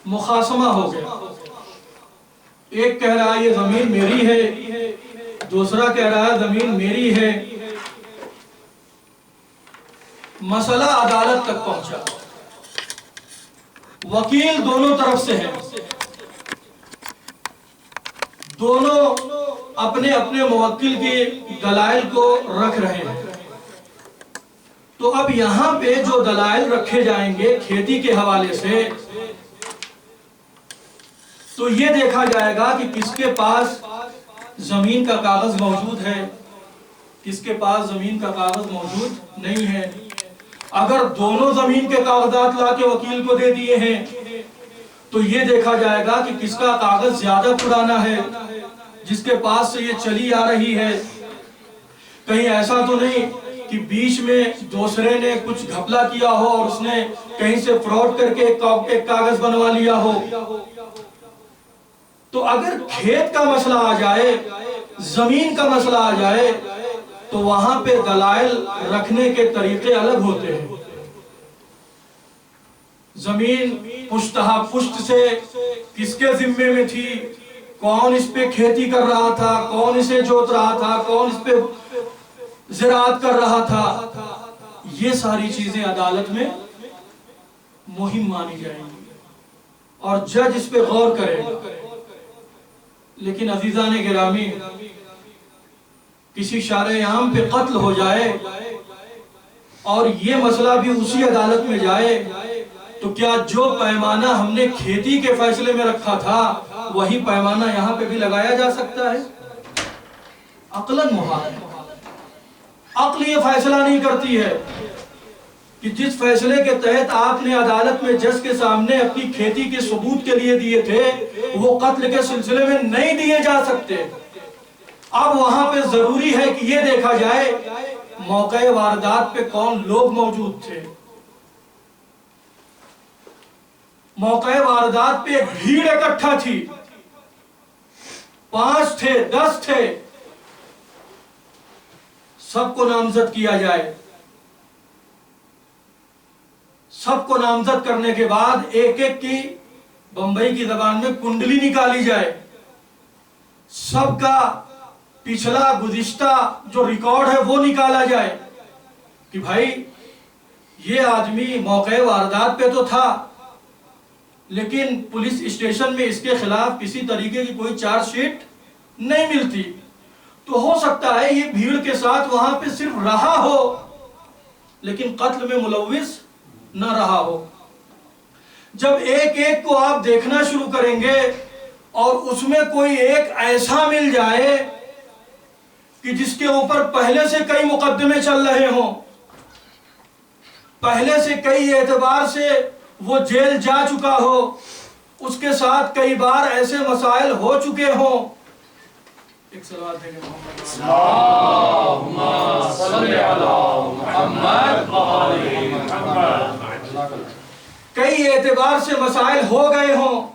مخاصمہ ہو گیا. ایک کہہ رہا ہے یہ زمین میری ہے، دوسرا کہہ رہا ہے زمین میری ہے. مسئلہ عدالت تک پہنچا. وکیل دونوں طرف سے ہیں، دونوں اپنے اپنے موکل کے دلائل کو رکھ رہے ہیں. تو اب یہاں پہ جو دلائل رکھے جائیں گے کھیتی کے حوالے سے، تو یہ دیکھا جائے گا کہ کس کے پاس زمین کا کاغذ موجود ہے، کس کے پاس زمین کا کاغذ موجود نہیں ہے. اگر دونوں زمین کے کاغذات لا کے وکیل کو دے دیے ہیں تو یہ دیکھا جائے گا کہ کس کا کاغذ زیادہ پرانا ہے، جس کے پاس سے یہ چلی آ رہی ہے. کہیں ایسا تو نہیں کہ بیچ میں دوسرے نے کچھ گھپلا کیا ہو اور اس نے کہیں سے فراڈ کر کے ایک کاغذ بنوا لیا ہو. تو اگر کھیت کا مسئلہ آ جائے، زمین کا مسئلہ آ جائے، تو وہاں پہ دلائل رکھنے کے طریقے الگ ہوتے ہیں. زمین پشتہا پشت سے کس کے ذمے میں تھی، کون اس پہ کھیتی کر رہا تھا، کون اسے جوت رہا تھا، کون اس پہ زراعت کر رہا تھا، یہ ساری چیزیں عدالت میں مہم مانی جائیں گی اور جج اس پہ غور کرے گا. لیکن عزیزان گرامی، کسی شارع عام پہ قتل ہو جائے اور یہ مسئلہ بھی اسی عدالت میں جائے تو کیا جو پیمانہ ہم نے کھیتی کے فیصلے میں رکھا تھا وہی پیمانہ یہاں پہ بھی لگایا جا سکتا ہے؟ عقلاً محال ہے. عقل یہ فیصلہ نہیں کرتی ہے کہ جس فیصلے کے تحت آپ نے عدالت میں جج کے سامنے اپنی کھیتی کے ثبوت کے لیے دیے تھے وہ قتل کے سلسلے میں نہیں دیے جا سکتے. اب وہاں پہ ضروری ہے کہ یہ دیکھا جائے موقع واردات پہ کون لوگ موجود تھے. موقع واردات پہ بھیڑ اکٹھا تھی، 5 تھے، 10 تھے، سب کو نامزد کیا جائے. سب کو نامزد کرنے کے بعد ایک ایک کی بمبئی کی زبان میں کنڈلی نکالی جائے. سب کا پچھلا گزشتہ جو ریکارڈ ہے وہ نکالا جائے کہ بھائی یہ آدمی موقع واردات پہ تو تھا لیکن پولیس اسٹیشن میں اس کے خلاف کسی طریقے کی کوئی چارج شیٹ نہیں ملتی. تو ہو سکتا ہے یہ بھیڑ کے ساتھ وہاں پہ صرف رہا ہو لیکن قتل میں ملوث نہ رہا ہو. جب ایک ایک کو آپ دیکھنا شروع کریں گے اور اس میں کوئی ایک ایسا مل جائے کہ جس کے اوپر پہلے سے کئی مقدمے چل رہے ہوں، پہلے سے کئی اعتبار سے وہ جیل جا چکا ہو، اس کے ساتھ کئی بار ایسے مسائل ہو چکے ہوں. ایک صلوات دیں گے اللہم صلی علی محمد وآل محمد. کئی اعتبار سے مسائل ہو گئے ہوں،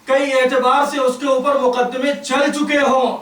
کئی اعتبار سے اس کے اوپر مقدمے چل چکے ہوں.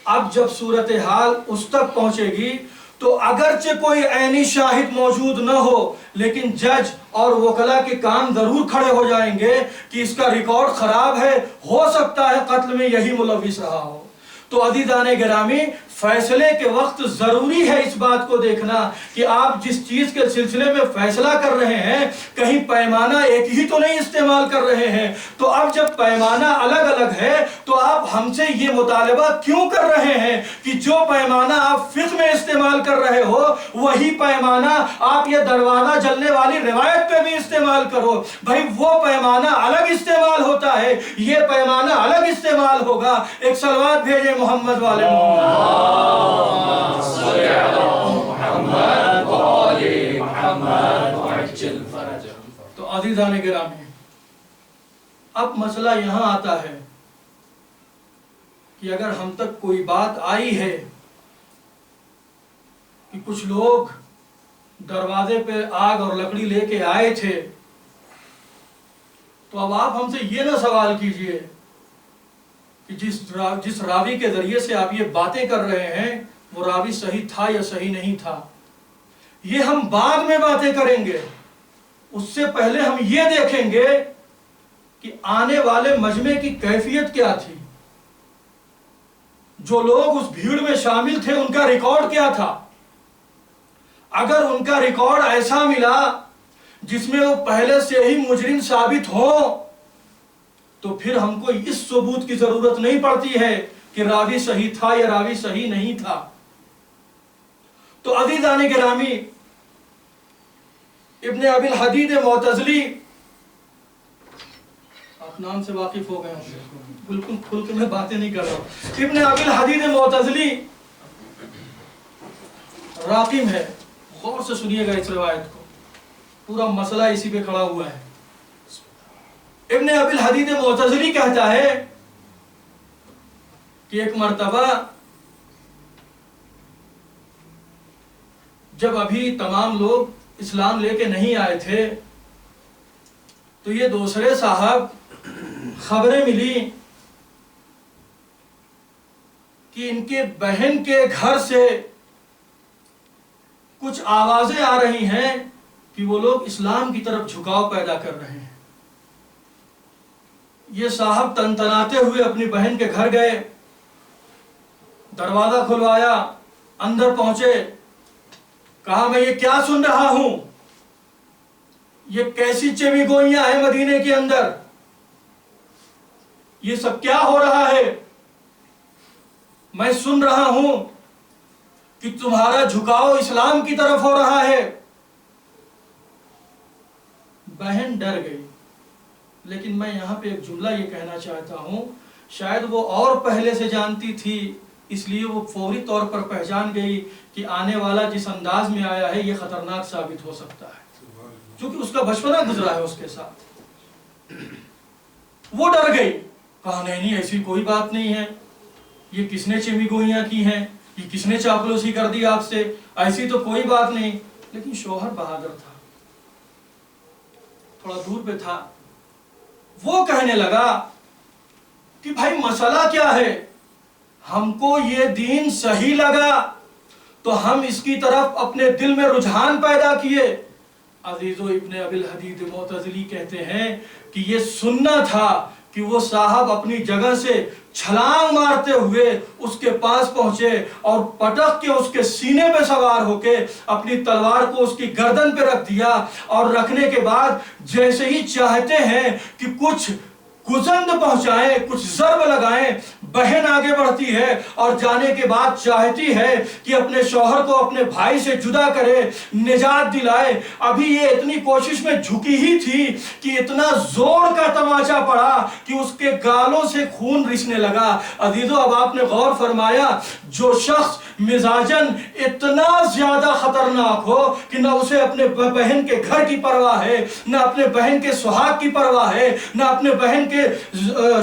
اب جب صورتحال اس تک پہنچے گی تو اگرچہ کوئی عینی شاہد موجود نہ ہو لیکن جج اور وکلا کے کان ضرور کھڑے ہو جائیں گے کہ اس کا ریکارڈ خراب ہے، ہو سکتا ہے قتل میں یہی ملوث رہا ہو. تو عزیزان گرامی، فیصلے کے وقت ضروری ہے اس بات کو دیکھنا کہ آپ جس چیز کے سلسلے میں فیصلہ کر رہے ہیں کہیں پیمانہ ایک ہی تو نہیں استعمال کر رہے ہیں. تو اب جب پیمانہ الگ الگ ہے تو آپ ہم سے یہ مطالبہ کیوں کر رہے ہیں کہ جو پیمانہ آپ فقہ میں استعمال کر رہے ہو وہی پیمانہ آپ یہ دروازہ جلنے والی روایت پہ بھی استعمال کرو؟ بھائی وہ پیمانہ الگ استعمال ہوتا ہے، یہ پیمانہ الگ استعمال ہوگا. ایک صلوات بھیجے محمد والے محمد. تو عزیزان گرامی، اب مسئلہ یہاں آتا ہے کہ اگر ہم تک کوئی بات آئی ہے کہ کچھ لوگ دروازے پہ آگ اور لکڑی لے کے آئے تھے تو اب آپ ہم سے یہ نہ سوال کیجئے کہ جس راوی کے ذریعے سے آپ یہ باتیں کر رہے ہیں وہ راوی صحیح تھا یا صحیح نہیں تھا. یہ ہم بعد میں باتیں کریں گے. اس سے پہلے ہم یہ دیکھیں گے کہ آنے والے مجمع کی کیفیت کیا تھی، جو لوگ اس بھیڑ میں شامل تھے ان کا ریکارڈ کیا تھا. اگر ان کا ریکارڈ ایسا ملا جس میں وہ پہلے سے ہی مجرم ثابت ہوں تو پھر ہم کو اس ثبوت کی ضرورت نہیں پڑتی ہے کہ راوی صحیح تھا یا راوی صحیح نہیں تھا. تو عزیزان گرامی، ابن ابی الحدید معتزلی، آپ نام سے واقف ہو گئے ہیں، بالکل کھل کے میں باتیں نہیں کر رہا ہوں. ابن ابی الحدید معتزلی راقم ہے. غور سے سنیے گا اس روایت کو، پورا مسئلہ اسی پہ کھڑا ہوا ہے. ابن ابی الحدید معتزلی کہتا ہے کہ ایک مرتبہ جب ابھی تمام لوگ اسلام لے کے نہیں آئے تھے تو یہ دوسرے صاحب خبریں ملی کہ ان کے بہن کے گھر سے کچھ آوازیں آ رہی ہیں کہ وہ لوگ اسلام کی طرف جھکاؤ پیدا کر رہے ہیں. یہ صاحب تنتناتے ہوئے اپنی بہن کے گھر گئے، دروازہ کھلوایا، اندر پہنچے، کہا میں یہ کیا سن رہا ہوں، یہ کیسی چمی گوئیاں ہیں مدینے کے اندر، یہ سب کیا ہو رہا ہے؟ میں سن رہا ہوں کہ تمہارا جھکاؤ اسلام کی طرف ہو رہا ہے. بہن ڈر گئی. لیکن میں یہاں پہ ایک جملہ یہ کہنا چاہتا ہوں، شاید وہ اور پہلے سے جانتی تھی، اس لیے وہ فوری طور پر پہچان گئی کہ آنے والا جس انداز میں آیا ہے یہ خطرناک ثابت ہو سکتا ہے، کیونکہ اس کا بچپنا گزرا ہے اس کے ساتھ. وہ ڈر گئی، کہا نہیں ایسی کوئی بات نہیں ہے، یہ کس نے چمی گوئیاں کی ہیں، یہ کس نے چاپلوسی کر دی آپ سے، ایسی تو کوئی بات نہیں. لیکن شوہر بہادر تھا، تھوڑا دور پہ تھا. وہ کہنے لگا کہ بھائی مسئلہ کیا ہے، ہم کو یہ دین صحیح لگا تو ہم اس کی طرف اپنے دل میں رجحان پیدا کیے. عزیزو، ابن ابی الحدید معتزلی کہتے ہیں کہ یہ سننا تھا کہ وہ صاحب اپنی جگہ سے چھلانگ مارتے ہوئے اس کے پاس پہنچے اور پٹک کے اس کے سینے پہ سوار ہو کے اپنی تلوار کو اس کی گردن پہ رکھ دیا، اور رکھنے کے بعد جیسے ہی چاہتے ہیں کہ کچھ گزند پہنچائیں، کچھ ضرب لگائیں، بہن آگے بڑھتی ہے اور جانے کے بعد چاہتی ہے کہ اپنے شوہر کو اپنے بھائی سے جدا کرے، نجات دلائے. ابھی یہ اتنی کوشش میں جھکی ہی تھی کہ اتنا زور کا تماچا پڑا کہ اس کے گالوں سے خون رسنے لگا. عزیزو، اب آپ نے غور فرمایا، جو شخص مزاجن اتنا زیادہ خطرناک ہو کہ نہ اسے اپنے بہن کے گھر کی پرواہ ہے، نہ اپنے بہن کے سہاگ کی پرواہ ہے، نہ اپنے بہن کے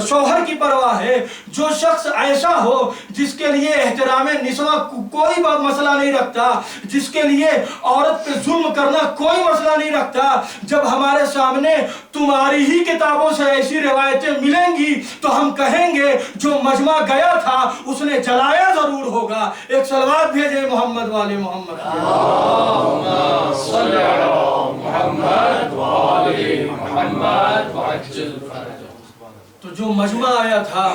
شوہر کی پرواہ ہے، جو شخص ایسا ہو جس کے لیے احترام نسواں کوئی مسئلہ نہیں رکھتا، جس کے لیے عورت پہ ظلم کرنا کوئی مسئلہ نہیں رکھتا، جب ہمارے سامنے تمہاری ہی کتابوں سے ایسی روایتیں ملیں گی تو ہم کہیں گے جو مجمع گیا تھا اس نے جلایا ضرور ہوگا. ایک صلوات بھیجیں محمد والے محمد. اللہم صلی علی محمد والے محمد وعجل فرجہ. تو جو مجمع آیا تھا،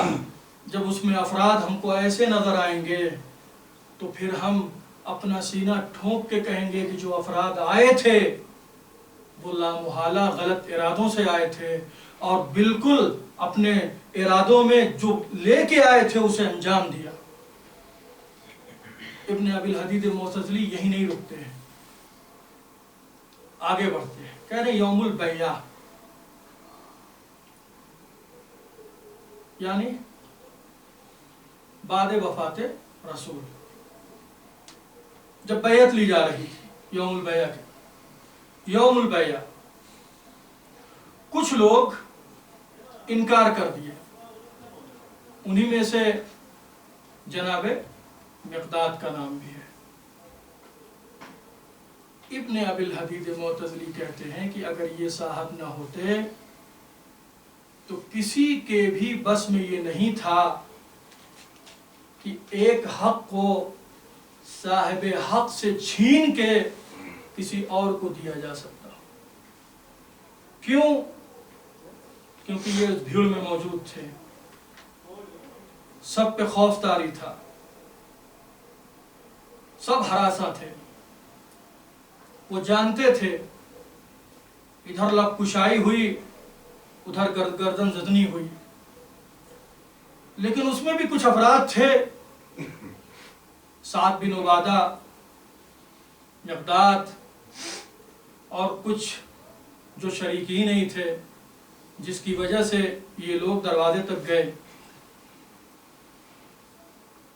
جب اس میں افراد ہم کو ایسے نظر آئیں گے تو پھر ہم اپنا سینہ ٹھونک کے کہیں گے کہ جو افراد آئے تھے وہ لامحالہ غلط ارادوں سے آئے تھے، اور بالکل اپنے ارادوں میں جو لے کے آئے تھے اسے انجام دیا. ابن ابی الحدید معتزلی یہی نہیں رکتے ہیں، آگے بڑھتے ہیں. کہہ رہے یوم البیعہ، یعنی بعد وفات رسول، جب بیعت لی جا رہی تھی، یوم البیعہ کے یوم البیعہ کچھ لوگ انکار کر دیے. انہی میں سے جناب مقداد کا نام بھی ہے. ابن ابی الحدید معتزلی کہتے ہیں کہ اگر یہ صاحب نہ ہوتے تو کسی کے بھی بس میں یہ نہیں تھا کہ ایک حق کو صاحب حق سے چھین کے کسی اور کو دیا جا سکتا. کیوں؟ کیونکہ یہ اس بھیڑ میں موجود تھے. سب پہ خوف طاری تھا، سب ہراساں تھے. وہ جانتے تھے ادھر لب کشائی ہوئی، ادھر گردن زدنی ہوئی. لیکن اس میں بھی کچھ افراد تھے، سعد بن عبادہ، مقداد اور کچھ جو شریکی نہیں تھے، جس کی وجہ سے یہ لوگ دروازے تک گئے.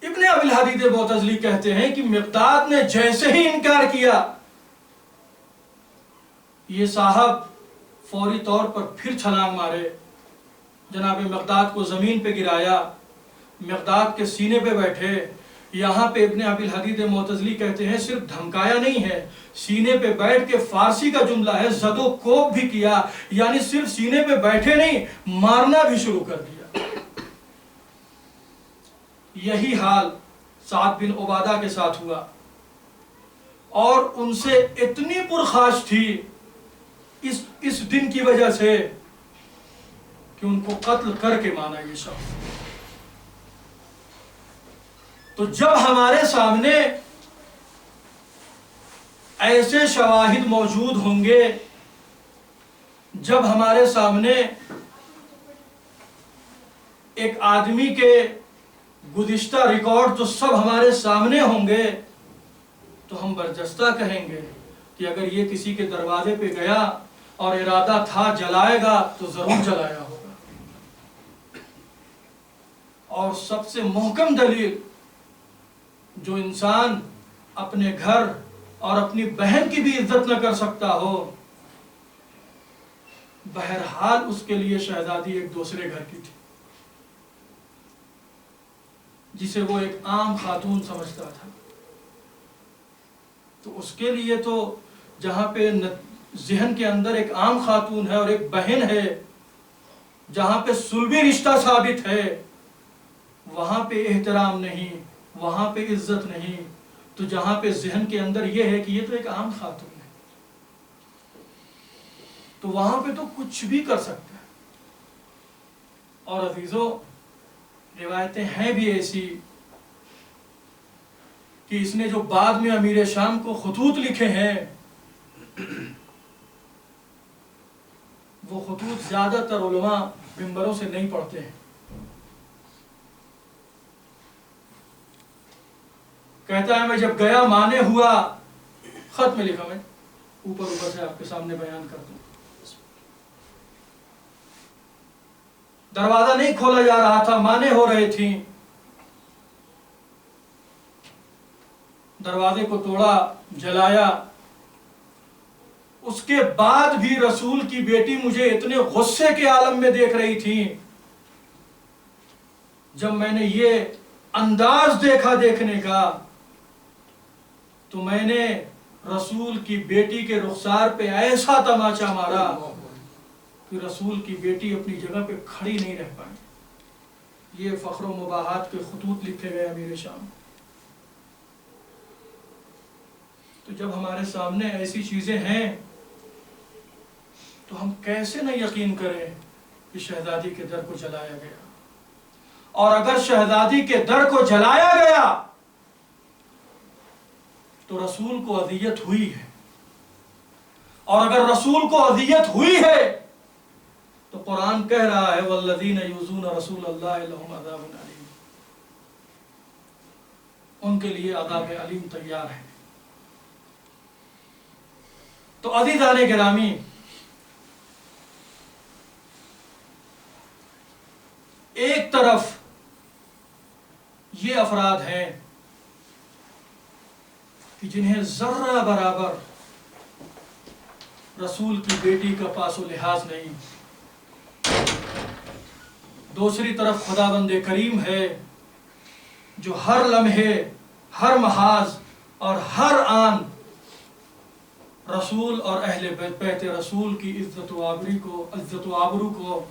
ابن ابی الحدید معتزلی کہتے ہیں کہ مقداد نے جیسے ہی انکار کیا، یہ صاحب فوری طور پر پھر چھلانگ مارے، جناب مقداد کو زمین پہ گرایا، مقداد کے سینے پہ بیٹھے. یہاں پہ ابن ابی الحدید معتزلی کہتے ہیں صرف دھمکایا نہیں ہے، سینے پہ بیٹھ کے فارسی کا جملہ ہے زد و کوب بھی کیا، یعنی صرف سینے پہ بیٹھے نہیں، مارنا بھی شروع کر دیا. یہی حال سعد بن عبادہ کے ساتھ ہوا، اور ان سے اتنی پرخاش تھی اس دن کی وجہ سے کہ ان کو قتل کر کے مانا یہ شخص. تو جب ہمارے سامنے ایسے شواہد موجود ہوں گے، جب ہمارے سامنے ایک آدمی کے گزشتہ ریکارڈ جو سب ہمارے سامنے ہوں گے، تو ہم برجستہ کہیں گے کہ اگر یہ کسی کے دروازے پہ گیا اور ارادہ تھا جلائے گا تو ضرور جلایا ہوگا. اور سب سے محکم دلیل، جو انسان اپنے گھر اور اپنی بہن کی بھی عزت نہ کر سکتا ہو، بہرحال اس کے لیے شہزادی ایک دوسرے گھر کی تھی، جسے وہ ایک عام خاتون سمجھتا تھا. تو اس کے لیے تو جہاں پہ ذہن کے اندر ایک عام خاتون ہے اور ایک بہن ہے، جہاں پہ صلبی رشتہ ثابت ہے، وہاں پہ احترام نہیں، وہاں پہ عزت نہیں. تو جہاں پہ ذہن کے اندر یہ ہے کہ یہ تو ایک عام خاتون ہے، تو وہاں پہ تو کچھ بھی کر سکتا ہے. اور عزیزوں، روایتیں ہیں بھی ایسی کہ اس نے جو بعد میں امیر شام کو خطوط لکھے ہیں، وہ خطوط زیادہ تر علماء منبروں سے نہیں پڑھتے ہیں. کہتا ہے میں جب گیا مانے ہوا، خط میں لکھا، میں اوپر سے آپ کے سامنے بیان کر دوں. دروازہ نہیں کھولا جا رہا تھا، مانے ہو رہے تھیں، دروازے کو توڑا، جلایا. اس کے بعد بھی رسول کی بیٹی مجھے اتنے غصے کے عالم میں دیکھ رہی تھی. جب میں نے یہ انداز دیکھا دیکھنے کا، تو میں نے رسول کی بیٹی کے رخسار پہ ایسا تماچا مارا کہ رسول کی بیٹی اپنی جگہ پہ کھڑی نہیں رہ پائی. یہ فخر و مباحات کے خطوط لکھے گئے امیر شام. تو جب ہمارے سامنے ایسی چیزیں ہیں تو ہم کیسے نہ یقین کریں کہ شہزادی کے در کو جلایا گیا. اور اگر شہزادی کے در کو جلایا گیا تو رسول کو اذیت ہوئی ہے، اور اگر رسول کو اذیت ہوئی ہے تو قرآن کہہ رہا ہے والذین یؤذون رسول اللہ لہم عذاب علیم، ان کے لیے عذاب علیم تیار ہے. تو عزیزان گرامی، ایک طرف یہ افراد ہیں کہ جنہیں ذرہ برابر رسول کی بیٹی کا پاس و لحاظ نہیں. دوسری طرف خداوند کریم ہے جو ہر لمحے، ہر محاذ اور ہر آن رسول اور اہل بیت رسول کی عزت و آبرو کو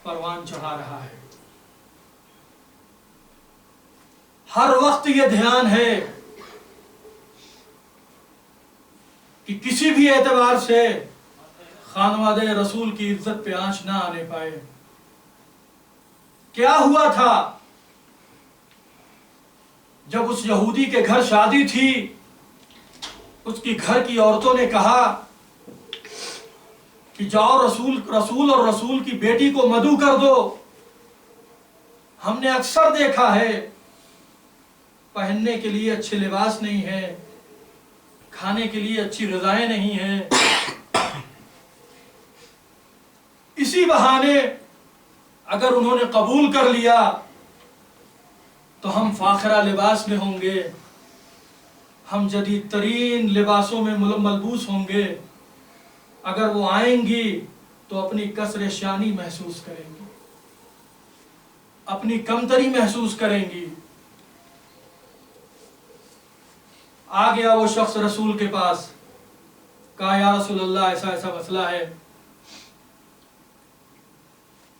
پروان چڑھا رہا ہے. ہر وقت یہ دھیان ہے کہ کسی بھی اعتبار سے خانوادہ رسول کی عزت پہ آنچ نہ آنے پائے۔ کیا ہوا تھا؟ جب اس یہودی کے گھر شادی تھی، اس کی گھر کی عورتوں نے کہا کہ جاؤ رسول اور رسول کی بیٹی کو مدعو کر دو۔ ہم نے اکثر دیکھا ہے پہننے کے لیے اچھے لباس نہیں ہیں، کھانے کے لیے اچھی غذائیں نہیں ہیں، اسی بہانے اگر انہوں نے قبول کر لیا تو ہم فاخرہ لباس میں ہوں گے، ہم جدید ترین لباسوں میں ملبوس ہوں گے۔ اگر وہ آئیں گی تو اپنی کثر شانی محسوس کریں گی، اپنی کمتری محسوس کریں گی۔ آ گیا وہ شخص رسول کے پاس، کہا یا رسول اللہ ایسا ایسا مسئلہ ہے،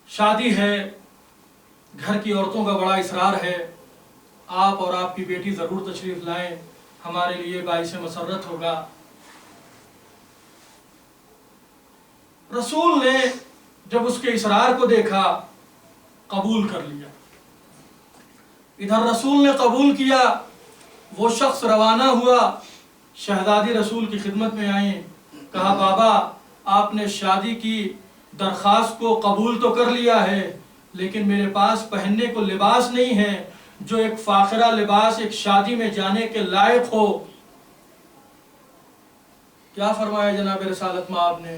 شادی ہے، گھر کی عورتوں کا بڑا اصرار ہے، آپ اور آپ کی بیٹی ضرور تشریف لائیں، ہمارے لیے باعث مسرت ہوگا۔ رسول نے جب اس کے اصرار کو دیکھا قبول کر لیا۔ ادھر رسول نے قبول کیا، وہ شخص روانہ ہوا، شہزادی رسول کی خدمت میں آئیں، کہا بابا آپ نے شادی کی درخواست کو قبول تو کر لیا ہے، لیکن میرے پاس پہننے کو لباس نہیں ہے جو ایک فاخرہ لباس ایک شادی میں جانے کے لائق ہو۔ کیا فرمایا جناب رسالت مآب نے؟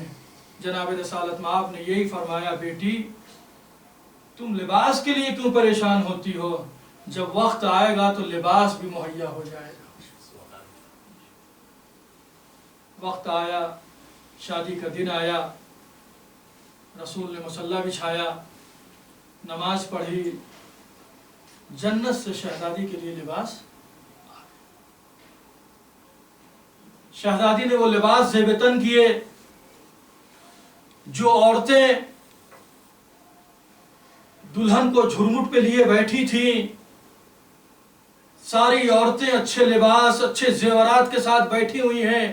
جناب رسالت مآب نے یہی فرمایا بیٹی تم لباس کے لیے کیوں پریشان ہوتی ہو، جب وقت آئے گا تو لباس بھی مہیا ہو جائے گا۔ وقت آیا، شادی کا دن آیا، رسول نے مصلی بچھایا، نماز پڑھی، جنت سے شہزادی کے لیے لباس، شہزادی نے وہ لباس زیب تن کیے جو عورتیں دلہن کو جھرمٹ پہ لیے بیٹھی تھیں، ساری عورتیں اچھے لباس اچھے زیورات کے ساتھ بیٹھی ہوئی ہیں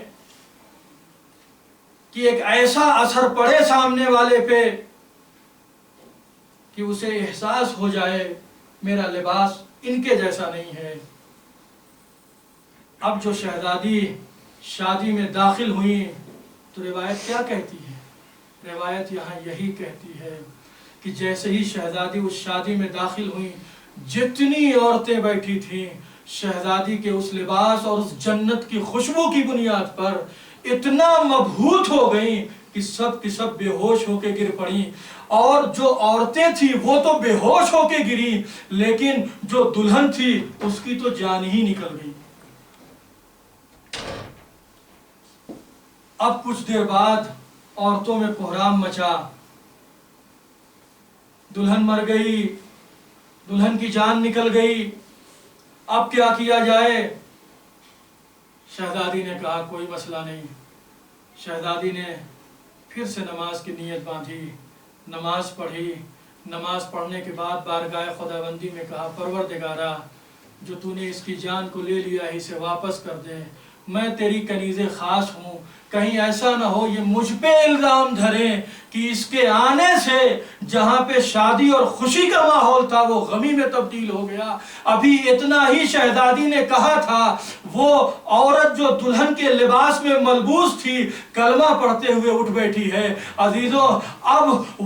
کہ ایک ایسا اثر پڑے سامنے والے پہ کہ اسے احساس ہو جائے میرا لباس ان کے جیسا نہیں ہے۔ اب جو شہزادی شادی میں داخل ہوئی تو روایت کیا کہتی ہے؟ روایت یہاں یہی کہتی ہے کہ جیسے ہی شہزادی اس شادی میں داخل ہوئی، جتنی عورتیں بیٹھی تھیں شہزادی کے اس لباس اور اس جنت کی خوشبو کی بنیاد پر اتنا مبہوت ہو گئیں کہ سب کی سب بے ہوش ہو کے گر پڑیں، اور جو عورتیں تھیں وہ تو بے ہوش ہو کے گری، لیکن جو دلہن تھی اس کی تو جان ہی نکل گئی۔ اب کچھ دیر بعد عورتوں میں کوہرام مچا، دلہن مر گئی، دلہن کی جان نکل گئی، اب کیا کیا جائے؟ شہزادی نے کہا کوئی مسئلہ نہیں۔ شہزادی نے پھر سے نماز کی نیت باندھی، نماز پڑھی، نماز پڑھنے کے بعد بارگاہ خداوندی میں کہا پروردگارا جو تو نے اس کی جان کو لے لیا اسے واپس کر دے، میں تیری کنیز خاص ہوں، کہیں ایسا نہ ہو یہ مجھ پہ الزام دھریں کہ اس کے آنے سے جہاں پہ شادی اور خوشی کا ماحول تھا وہ غمی میں تبدیل ہو گیا۔ ابھی اتنا ہی شہزادی نے کہا تھا، وہ عورت جو دلہن کے لباس میں ملبوس تھی کلمہ پڑھتے ہوئے اٹھ بیٹھی ہے۔ عزیزوں اب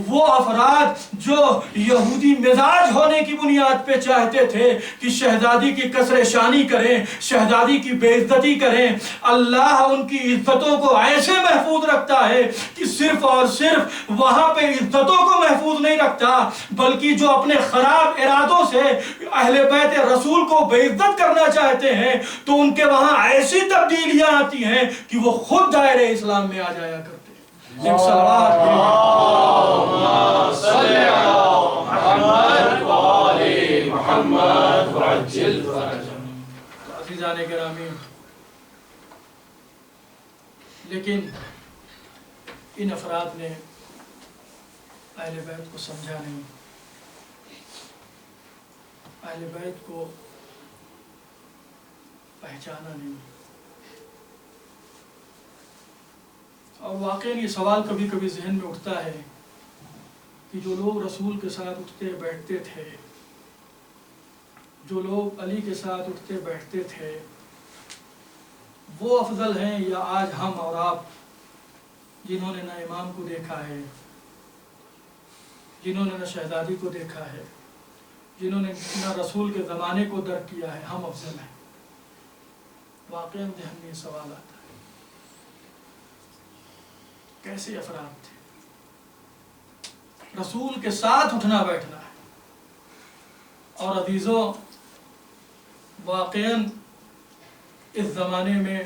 وہ افراد جو یہودی مزاج ہونے کی بنیاد پہ چاہتے تھے کہ شہزادی کی کسر شانی کریں، شہزادی کی بے عزتی کریں، اللہ ان کی عزتوں کو ایسے محفوظ رکھتا ہے کہ صرف اور صرف وہاں پہ عزتوں کو محفوظ نہیں رکھتا بلکہ جو اپنے خراب ارادوں سے اہل بیت رسول کو بے عزت کرنا چاہتے ہیں تو ان کے وہاں ایسی تبدیلیاں آتی ہیں کہ وہ خود دائرے اسلام میں آ جایا کرتے ہیں۔ ایک صلوات اللہم صلی علی محمد وآل محمد وعجل فرجهم۔ عزیزان گرامی، لیکن ان افراد نے اہل بیت کو سمجھا نہیں، اہل بیت کو پہچانا نہیں، اور واقعی یہ سوال کبھی کبھی ذہن میں اٹھتا ہے کہ جو لوگ رسول کے ساتھ اٹھتے بیٹھتے تھے، جو لوگ علی کے ساتھ اٹھتے بیٹھتے تھے، وہ افضل ہیں یا آج ہم اور آپ جنہوں نے نہ امام کو دیکھا ہے، جنہوں نے نہ شہزادی کو دیکھا ہے، جنہوں نے نہ رسول کے زمانے کو درک کیا ہے، ہم افضل ہیں؟ واقعی ذہن میں یہ سوال آتا ہے، کیسے افراد تھے؟ رسول کے ساتھ اٹھنا بیٹھنا ہے۔ اور عزیزوں، واقعاً اس زمانے میں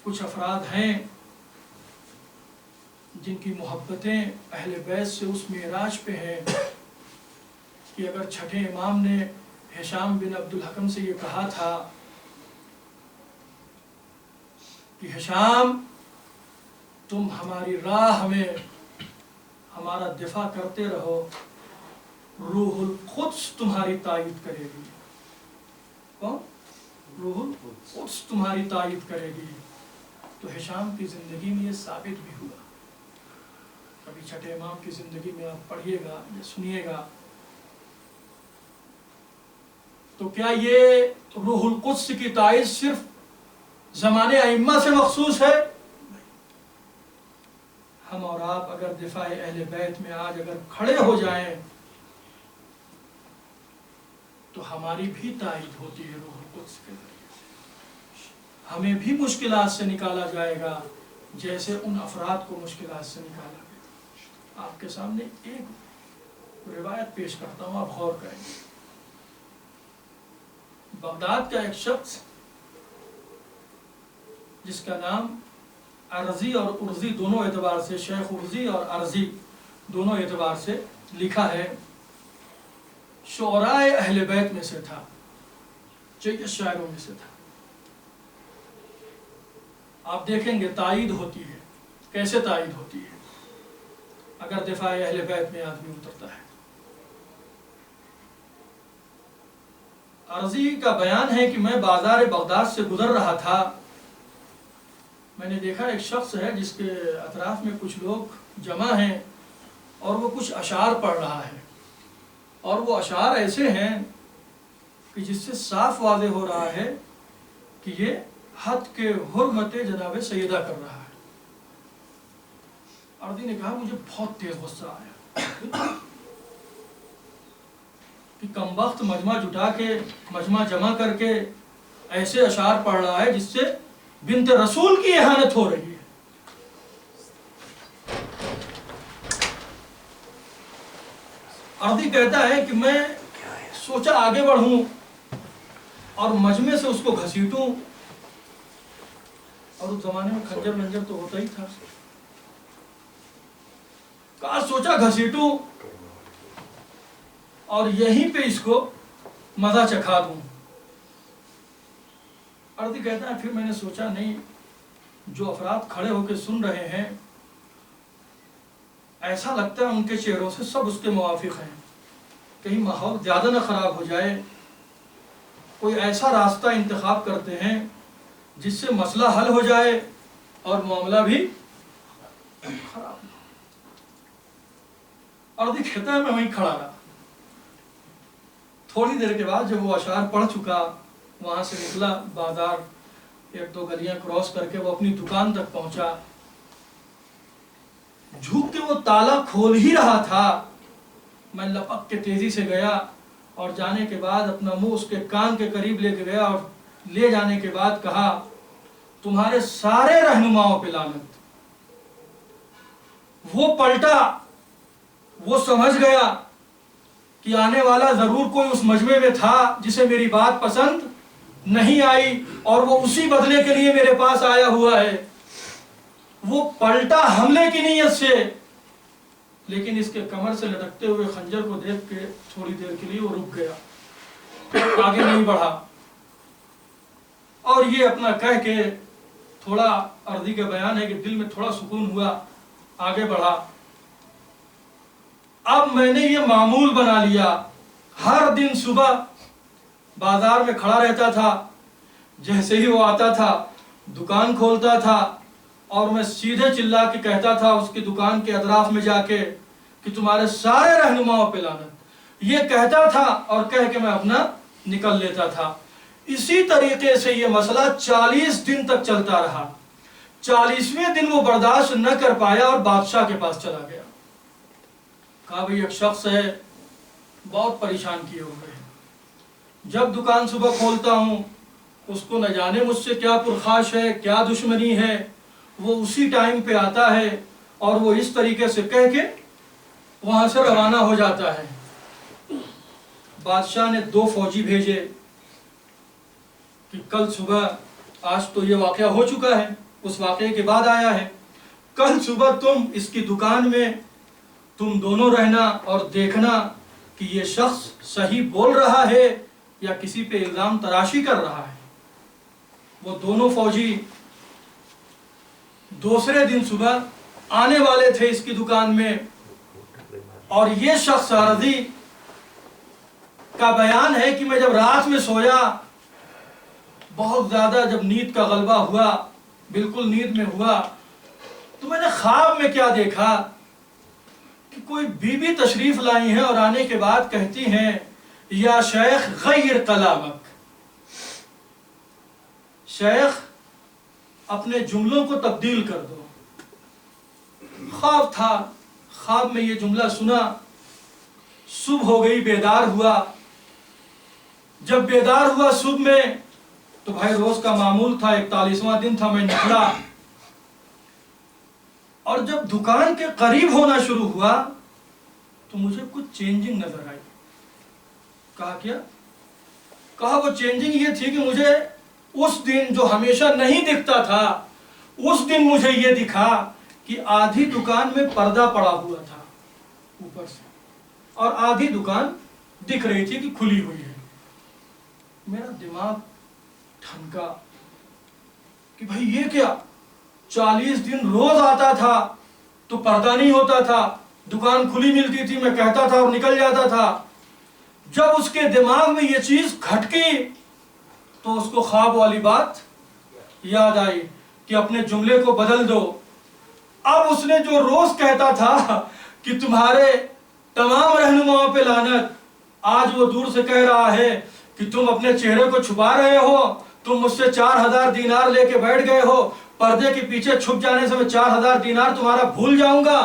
کچھ افراد ہیں جن کی محبتیں اہل بیت سے اس معراج پہ ہیں کہ اگر چھٹے امام نے ہشام بن عبد الحکم سے یہ کہا تھا کہ ہشام تم ہماری راہ میں ہمارا دفاع کرتے رہو، روح القدس تمہاری تائید کرے گی۔ کون؟ روح القدس تمہاری تائید کرے گی۔ تو ہشام کی زندگی میں یہ ثابت بھی ہوا۔ کبھی چھٹے امام کی زندگی میں آپ پڑھیے گا یا سنیے گا تو کیا یہ روح القدس کی تائید صرف زمانے ائمہ سے مخصوص ہے؟ ہم اور آپ اگر دفاع اہل بیت میں آج اگر کھڑے ہو جائیں تو ہماری بھی تائید ہوتی ہے روح القدس کے ذریعے سے۔ ہمیں بھی مشکلات سے نکالا جائے گا جیسے ان افراد کو مشکلات سے نکالا گیا۔ آپ کے سامنے ایک روایت پیش کرتا ہوں، آپ غور کریں گے۔ بغداد کا ایک شخص جس کا نام ارزی اور ارزی دونوں اعتبار سے، شیخ ارزی اور ارزی دونوں اعتبار سے لکھا ہے، شعراء اہل بیت میں سے تھا، جید شاعروں میں سے تھا۔ آپ دیکھیں گے تائید ہوتی ہے، کیسے تائید ہوتی ہے اگر دفاع اہل بیت میں آدمی اترتا ہے۔ ارزی کا بیان ہے کہ میں بازار بغداد سے گزر رہا تھا، میں نے دیکھا ایک شخص ہے جس کے اطراف میں کچھ لوگ جمع ہیں اور وہ کچھ اشعار پڑھ رہا ہے، اور وہ اشعار ایسے ہیں کہ جس سے صاف واضح ہو رہا ہے کہ یہ حد کے حرمت جناب سیدہ کر رہا ہے۔ ارزی نے کہا مجھے بہت تیز غصہ آیا کہ کمبخت مجمع جمع کر کے ایسے اشعار پڑھ رہا ہے جس سے بنت رسول کی اہانت ہو رہی ہے۔ ارزی کہتا ہے کہ میں سوچا آگے بڑھوں اور مجمع سے اس کو گھسیٹوں، اور اس زمانے میں خنجر منجر تو ہوتا ہی تھا، کہا سوچا گھسیٹوں اور یہیں پہ اس کو مزہ چکھا دوں۔ ارزی کہتا ہے پھر میں نے سوچا نہیں، جو افراد کھڑے ہو کے سن رہے ہیں ایسا لگتا ہے ان کے چہروں سے سب اس کے موافق ہیں، کہیں ماحول زیادہ نہ خراب ہو جائے، کوئی ایسا راستہ انتخاب کرتے ہیں جس سے مسئلہ حل ہو جائے اور معاملہ بھی خراب نہ ہو۔ ارزی کہتا ہے میں وہیں کھڑا رہا۔ تھوڑی دیر کے بعد جب وہ اشعار پڑھ چکا، وہاں سے نکلا، بازار ایک دو گلیاں کراس کر کے وہ اپنی دکان تک پہنچا، جھک کے وہ تالا کھول ہی رہا تھا، میں لپک کے تیزی سے گیا اور جانے کے بعد اپنا منہ اس کے کان کے قریب لے کے گیا اور لے جانے کے بعد کہا تمہارے سارے رہنماؤں پہ لعنت۔ وہ پلٹا، وہ سمجھ گیا کہ آنے والا ضرور کوئی اس مجمع میں تھا جسے میری بات پسند نہیں آئی اور وہ اسی بدلے کے لیے میرے پاس آیا ہوا ہے۔ وہ پلٹا حملے کی نیت سے، لیکن اس کے کمر سے لٹکتے ہوئے خنجر کو دیکھ کے تھوڑی دیر کے لیے وہ رک گیا، آگے نہیں بڑھا، اور یہ اپنا کہہ کے تھوڑا، ارزی کا بیان ہے کہ دل میں تھوڑا سکون ہوا، آگے بڑھا۔ اب میں نے یہ معمول بنا لیا، ہر دن صبح بازار میں کھڑا رہتا تھا، جیسے ہی وہ آتا تھا دکان کھولتا تھا، اور میں سیدھے چلا کے کہتا تھا اس کی دکان کے اطراف میں جا کے کہ تمہارے سارے رہنماؤں پہ لعنت، یہ کہتا تھا اور کہہ کے میں اپنا نکل لیتا تھا۔ اسی طریقے سے یہ مسئلہ 40 دن تک چلتا رہا۔ 40ویں دن وہ برداشت نہ کر پایا اور بادشاہ کے پاس چلا گیا۔ کہا بھئی ایک شخص ہے بہت پریشان کیے ہوئے ہیں، جب دکان صبح کھولتا ہوں اس کو نہ جانے مجھ سے کیا پرخاش ہے، کیا دشمنی ہے، وہ اسی ٹائم پہ آتا ہے اور وہ اس طریقے سے کہہ کے وہاں سے روانہ ہو جاتا ہے۔ بادشاہ نے 2 فوجی بھیجے کہ کل صبح، آج تو یہ واقعہ ہو چکا ہے، اس واقعے کے بعد آیا ہے، کل صبح تم اس کی دکان میں تم دونوں رہنا اور دیکھنا کہ یہ شخص صحیح بول رہا ہے یا کسی پہ الزام تراشی کر رہا ہے۔ وہ دونوں فوجی دوسرے دن صبح آنے والے تھے اس کی دکان میں، اور یہ شخص عرضی کا بیان ہے کہ میں جب رات میں سویا، بہت زیادہ جب نیند کا غلبہ ہوا، بالکل نیند میں ہوا، تو میں نے خواب میں کیا دیکھا کہ کوئی بی بی تشریف لائی ہیں اور آنے کے بعد کہتی ہیں یا شیخ غیر کلامک، شیخ اپنے جملوں کو تبدیل کر دو۔ خواب تھا، خواب میں یہ جملہ سنا، صبح ہو گئی، بیدار ہوا۔ جب بیدار ہوا صبح میں تو بھائی روز کا معمول تھا، 41واں دن تھا، میں نکلا اور جب دکان کے قریب ہونا شروع ہوا تو مجھے کچھ چینجنگ نظر آئی۔ کہا کیا؟ کہا وہ چینجنگ یہ تھی کہ مجھے اس دن جو ہمیشہ نہیں دکھتا تھا، اس دن مجھے یہ دکھا کہ آدھی دکان میں پردہ پڑا ہوا تھا اوپر سے، اور آدھی دکان دکھ رہی تھی کہ کھلی ہوئی ہے۔ میرا دماغ ٹھنکا کہ بھائی یہ کیا، 40 دن روز آتا تھا تو پردہ نہیں ہوتا تھا، دکان کھلی ملتی تھی، میں کہتا تھا اور نکل جاتا تھا۔ جب اس کے دماغ میں یہ چیز کھٹکی تو اس کو خواب والی بات یاد آئی کہ اپنے جملے کو بدل دو۔ اب اس نے جو روز کہتا تھا کہ تمہارے تمام رہنماؤں پہ لعنت، آج وہ دور سے کہہ رہا ہے کہ تم اپنے چہرے کو چھپا رہے ہو، تم مجھ سے 4000 دینار لے کے بیٹھ گئے ہو، پردے کے پیچھے چھپ جانے سے میں 4000 دینار تمہارا بھول جاؤں گا۔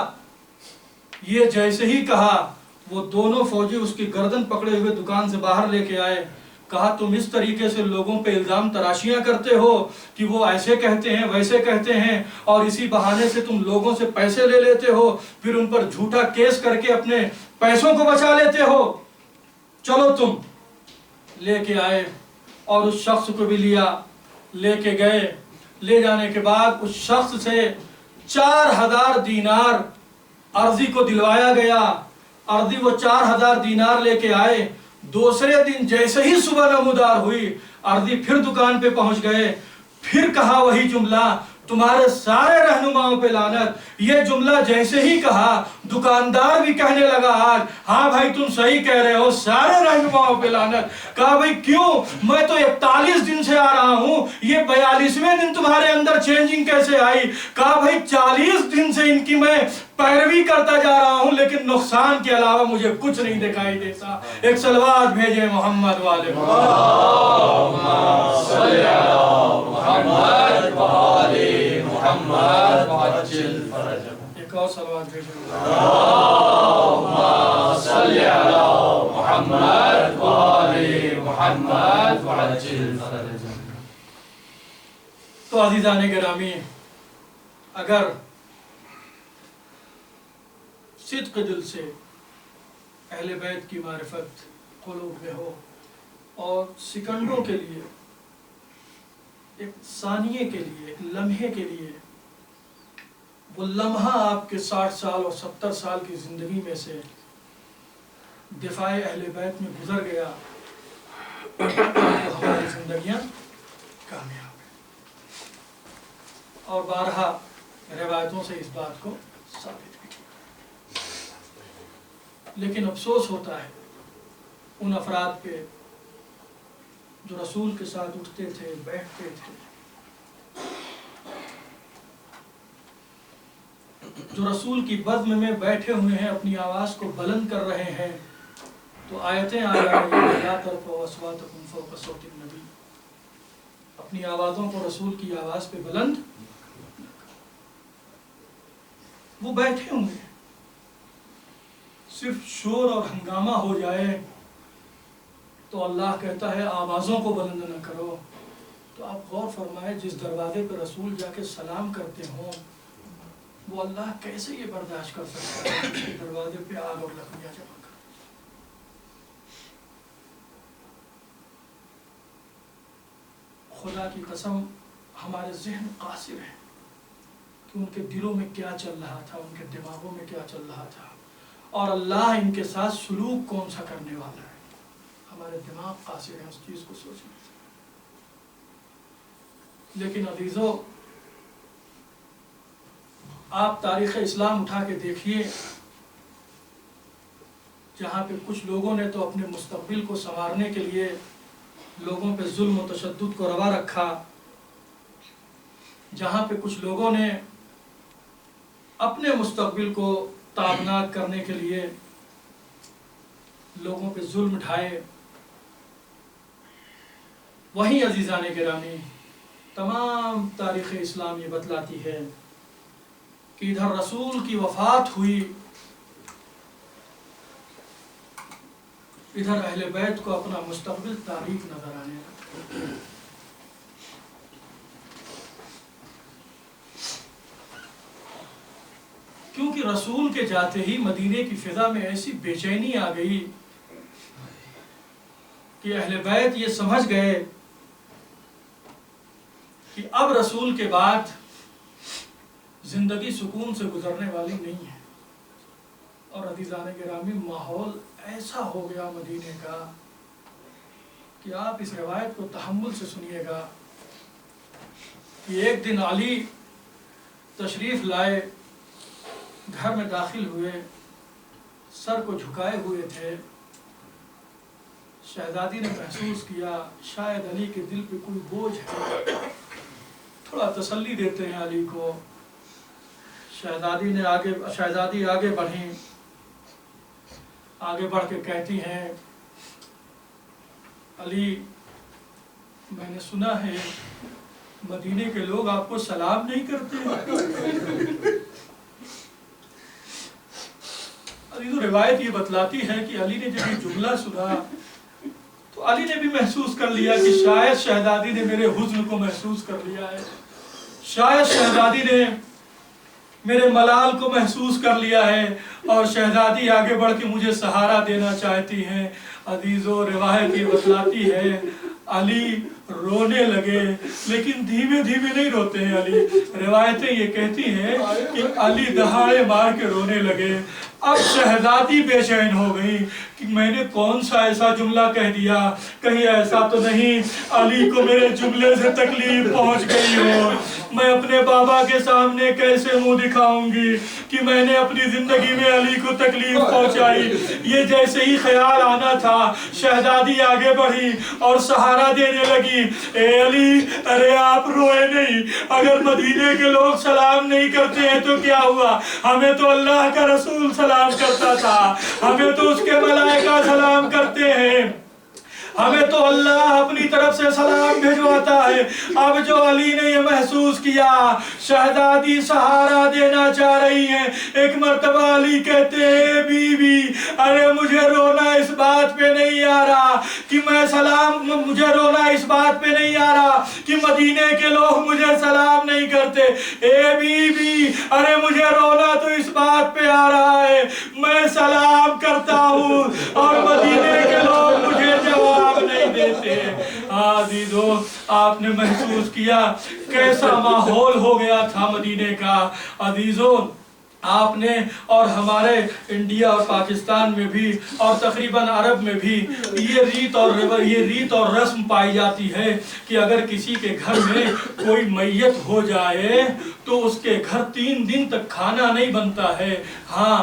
یہ جیسے ہی کہا وہ دونوں فوجی اس کی گردن پکڑے ہوئے دکان سے باہر لے کے آئے۔ کہا تم اس طریقے سے لوگوں پہ الزام تراشیاں کرتے ہو کہ وہ ایسے کہتے ہیں ویسے کہتے ہیں، اور اسی بہانے سے تم لوگوں سے پیسے لے لیتے ہو، پھر ان پر جھوٹا کیس کر کے اپنے پیسوں کو بچا لیتے ہو۔ چلو تم لے کے آئے اور اس شخص کو بھی لے کے گئے۔ لے جانے کے بعد اس شخص سے 4000 دینار عرضی کو دلوایا گیا۔ عرضی وہ 4000 دینار لے کے آئے۔ دوسرے دن جیسے ہی صبح نمودار ہوئی، عرضی پھر دکان پہ پہنچ گئے، پھر کہا وہی جملہ، تمہارے سارے رہنماؤں پہ لعنت۔ یہ جملہ جیسے ہی کہا دکاندار بھی کہنے لگا آج ہاں بھائی تم صحیح کہہ رہے ہو، سارے رہنماؤں پہ لعنت۔ کہا بھائی کیوں؟ میں تو 41 دن سے آ رہا ہوں، یہ 42ویں دن تمہارے اندر چینجنگ کیسے آئی؟ کہا بھائی 40 دن سے ان کی میں پیروی کرتا جا رہا ہوں، لیکن نقصان کے علاوہ مجھے کچھ نہیں دکھائی دیتا۔ ایک صلوات بھیجے محمد والے اللہم صلی علی محمد وآل محمد وعجل فرجهم۔ ایک اور صلوات بھیجے اللہم صلی علی محمد وآل محمد وعجل فرجهم۔ تو عزیزان گرامی، اگر صدق دل سے اہل بیت کی معرفت قلوب میں ہو اور سیکنڈوں کے لیے، ایک ثانیے کے لیے، ایک لمحے کے لیے وہ لمحہ آپ کے 60 سال اور 70 سال کی زندگی میں سے دفاع اہل بیت میں گزر گیا تو ہماری زندگیاں کامیاب ہیں، اور بارہا روایتوں سے اس بات کو ثابت بھی کیا۔ لیکن افسوس ہوتا ہے ان افراد پہ جو رسول کے ساتھ اٹھتے تھے، بیٹھتے تھے، جو رسول کی بزم میں بیٹھے ہوئے ہیں، اپنی آواز کو بلند کر رہے ہیں، تو آیتیں آ رہی ہیں لا ترفعوا اصواتکم فوق صوت النبی، اپنی آوازوں کو رسول کی آواز پہ بلند، وہ بیٹھے ہوئے ہیں، صرف شور اور ہنگامہ ہو جائے تو اللہ کہتا ہے آوازوں کو بلند نہ کرو۔ تو آپ غور فرمائے، جس دروازے پہ رسول جا کے سلام کرتے ہوں، وہ اللہ کیسے یہ برداشت کر سکتا ہے کہ دروازے پہ آگ اور لکڑیاں جمع کر۔ خدا کی قسم ہمارے ذہن قاصر ہیں کہ ان کے دلوں میں کیا چل رہا تھا، ان کے دماغوں میں کیا چل رہا تھا، اور اللہ ان کے ساتھ سلوک کون سا کرنے والا ہے۔ ہمارے دماغ قاصر ہیں اس چیز کو سوچنے سے۔ لیکن عزیزو، آپ تاریخ اسلام اٹھا کے دیکھیے، جہاں پہ کچھ لوگوں نے تو اپنے مستقبل کو سنوارنے کے لیے لوگوں پہ ظلم و تشدد کو روا رکھا، جہاں پہ کچھ لوگوں نے اپنے مستقبل کو تابناک کرنے کے لیے لوگوں پہ ظلم ڈھائے، وہیں عزیزان گرامی تمام تاریخ اسلام یہ بتلاتی ہے کہ ادھر رسول کی وفات ہوئی، ادھر اہل بیت کو اپنا مستقبل تاریک نظر آنے لگا۔ کیونکہ رسول کے جاتے ہی مدینے کی فضا میں ایسی بے چینی آ گئی کہ اہل بیت یہ سمجھ گئے کہ اب رسول کے بعد زندگی سکون سے گزرنے والی نہیں ہے۔ اور عزیزان گرامی، ماحول ایسا ہو گیا مدینے کا کہ آپ اس روایت کو تحمل سے سنیے گا کہ ایک دن علی تشریف لائے، گھر میں داخل ہوئے، سر کو جھکائے ہوئے تھے۔ شہزادی نے محسوس کیا شاید علی کے دل پہ کوئی بوجھ ہے، تھوڑا تسلی دیتے ہیں علی کو۔ شہزادی آگے بڑھیں، آگے بڑھ کے کہتی ہیں علی، میں نے سنا ہے مدینے کے لوگ آپ کو سلام نہیں کرتے۔ علی تو روایت یہ بتلاتی ہے کہ علی نے جب یہ جملہ سنا تو علی نے بھی محسوس کر لیا کہ شاید شہزادی نے میرے حزن کو محسوس کر لیا ہے، شاید شہزادی نے میرے ملال کو محسوس کر لیا ہے، اور شہزادی آگے بڑھ کے مجھے سہارا دینا چاہتی ہیں۔ عزیزو، روایت یہ بتلاتی ہے علی رونے لگے، لیکن دھیمے دھیمے نہیں روتے ہیں علی۔ روایتیں یہ کہتی ہیں کہ علی دہاڑے مار کے رونے لگے۔ اب شہزادی بے چین ہو گئی کہ میں نے کون سا ایسا جملہ کہہ دیا، کہیں ایسا تو نہیں علی کو میرے جملے سے تکلیف پہنچ گئی ہو۔ میں اپنے بابا کے سامنے کیسے منہ دکھاؤں گی کہ میں نے اپنی زندگی میں علی کو تکلیف پہنچائی۔ یہ جیسے ہی خیال آنا تھا، شہزادی آگے بڑھی اور سہارا دینے لگی۔ اے علی، ارے آپ روئے نہیں، اگر مدینے کے لوگ سلام نہیں کرتے ہیں تو کیا ہوا؟ ہمیں تو اللہ کا رسول سلام کرتا تھا، ہمیں تو اس کے ملائکہ سلام کرتے ہیں، ہمیں تو اللہ اپنی طرف سے سلام بھیجواتا ہے۔ اب جو علی نے یہ محسوس کیا، شہزادی سہارا دینا چاہ رہی ہیں، ایک مرتبہ علی کہتے ہیں بی بی، ارے مجھے رونا اس بات پہ نہیں آ رہا کہ مجھے رونا اس بات پہ نہیں آ رہا کہ مدینے کے لوگ مجھے سلام نہیں کرتے۔ اے بی بی، ارے مجھے رونا تو اس بات پہ آ رہا ہے میں سلام کرتا ہوں اور مدینے کے لوگ مجھے جواب نہیں دیتے۔ عزیزو، آپ نے محسوس کیا کیسا ماحول ہو گیا تھا مدینے کا۔ عزیزو، آپ نے اور ہمارے انڈیا اور پاکستان میں بھی اور تقریباً عرب میں بھی یہ ریت اور رسم پائی جاتی ہے کہ اگر کسی کے گھر میں کوئی میت ہو جائے تو اس کے گھر 3 دن تک کھانا نہیں بنتا ہے۔ ہاں،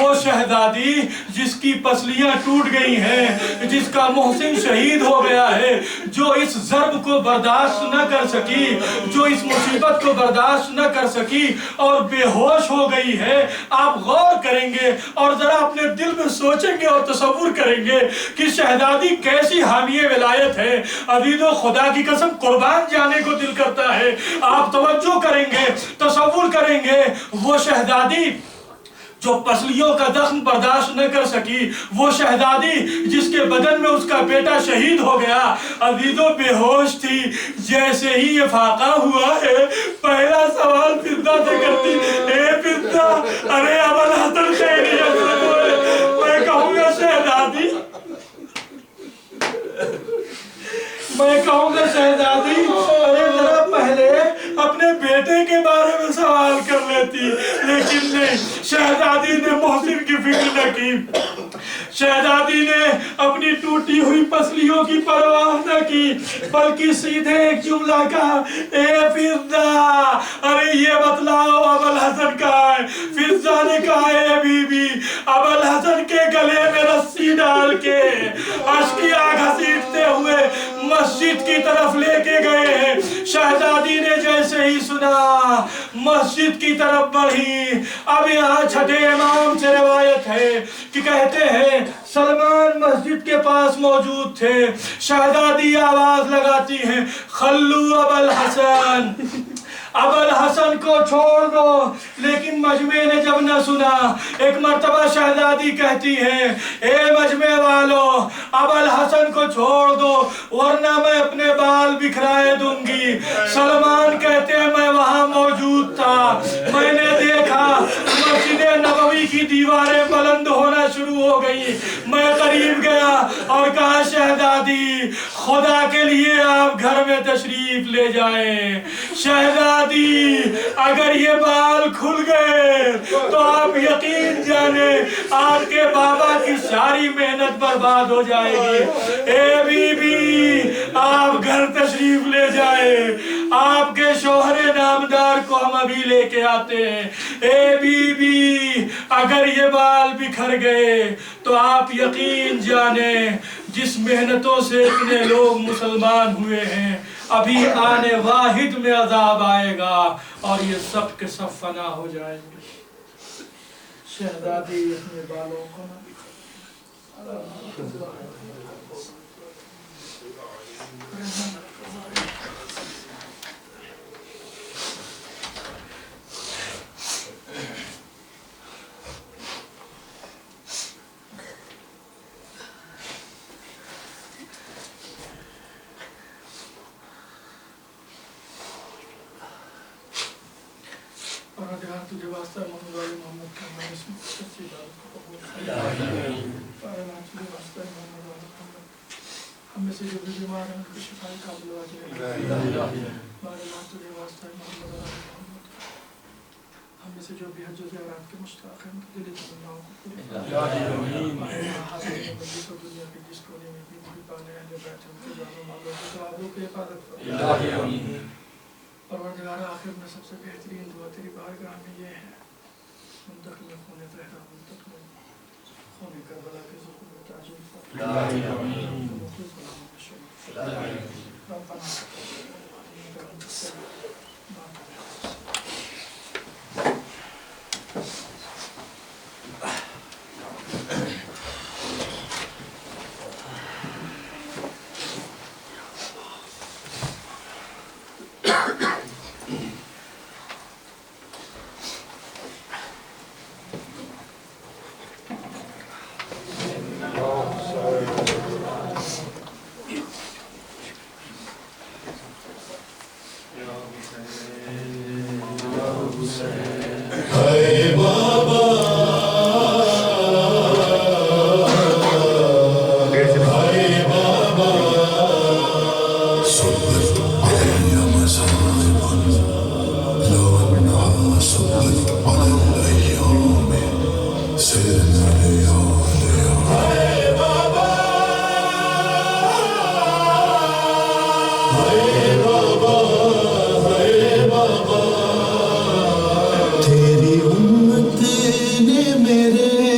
وہ شہزادی جس کی پسلیاں ٹوٹ گئی ہیں، جس کا محسن شہید ہو گیا ہے، جو اس ضرب کو برداشت نہ کر سکی، جو اس مصیبت کو برداشت نہ کر سکی اور بے ہوش ہو گئی ہے، آپ غور کریں گے اور ذرا اپنے دل میں سوچیں گے اور تصور کریں گے کہ شہزادی کیسی حامی ولایت ہے۔ عزیزو، خدا کی قسم قربان جانے کو دل کرتا ہے۔ آپ توجہ کریں گے، تصور کریں گے، وہ شہزادی جو پسلیوں کا زخم برداشت نہ کر سکی، وہ شہزادی جس کے بدن میں اس کا بیٹا شہید ہو گیا، عزیزو بے ہوش تھی۔ جیسے ہی یہ فاقہ ہوا ہے، پہلا سوال فضہ سے کرتی، اے فضہ، ارے ابوالحسن خیریت سے بولے۔ میں کہوں گا شہزادی، میں کہوں گا شہزادی، ارے ذرا پہلے اپنے بیٹے کے بارے میں سوال کر لیتی، لیکن نہیں، شہزادی نے محسن کی فکر نہ کی۔ شہزادی نے اپنی ٹوٹی ہوئی پسلیوں کی پرواہ نہ کی، بلکہ سیدھے ایک جملہ کہا، اے فضہ، ارے یہ بتلاؤ ابوالحسن کہاں ہے؟ فضہ نے کہا، اے بی بی، ابوالحسن کے گلے میں رسی ڈال کے اشکیا گھسیٹتے ہوئے مسجد کی طرف لے کے گئے ہیں۔ شہزادی نے جیسے ہی سنا، مسجد کی طرف بڑھی۔ اب یہاں چھٹے امام سے روایت ہے کہ کہتے ہیں سلمان مسجد کے پاس موجود تھے۔ شہزادی آواز لگاتی ہیں، خلو ابوالحسن، ابوالحسن کو چھوڑ دو۔ لیکن مجمع نے جب نہ سنا، ایک مرتبہ شہزادی کہتی ہے، اے مجمع والو، ابوالحسن کو چھوڑ دو ورنہ میں اپنے بال بکھرائے دوں گی۔ سلمان کہتے ہیں، میں وہاں موجود تھا، میں نے دیکھا مسجد نبوی کی دیواریں بلند ہونا شروع ہو گئی۔ میں قریب گیا اور کہا، شہزادی، خدا کے لیے آپ گھر میں تشریف لے جائیں۔ شہزادی، اگر یہ بال کھل گئے تو آپ یقین جانیں آپ کے بابا کی ساری محنت برباد ہو جائے گی۔ اے بی بی، آپ گھر تشریف لے جائیں، آپ کے شوہر نامدار کو ہم ابھی لے کے آتے ہیں۔ اے بی بی، اگر یہ بال بکھر گئے تو آپ یقین جانیں جس محنتوں سے اتنے لوگ مسلمان ہوئے ہیں، ابھی آنے واحد میں عذاب آئے گا اور یہ سب کے سب فنا ہو جائیں گے۔ شہزادی اپنے بالوں کو نہ تجھے واسطہ محمد والی محمد کا میں اس میں سچی بات کو قبول تجھے واسطہ محمد والی محمد ہم میں سے جو بھی بیمار ہیں ان کو شفا قابل واجب تجھے واسطہ محمد والی محمد ہم میں سے جو بھی حج و زیارات کے مشتاق ہیں ان کی دلی تمناؤں کو پوری حاضر مجلس و دنیا کے جس کونے میں بھی محبان اہل بیت ان کے جانوں مالوں کے ثوابوں کی حفاظت فرما۔ پروردگار، آخر میں سب سے بہترین دعا تیری بارگاہ میں یہ ہے، منتقل خون زہرا، منتقل خون کربلا کے ذکر و تعجیل فرما۔ تیری امت نے میرے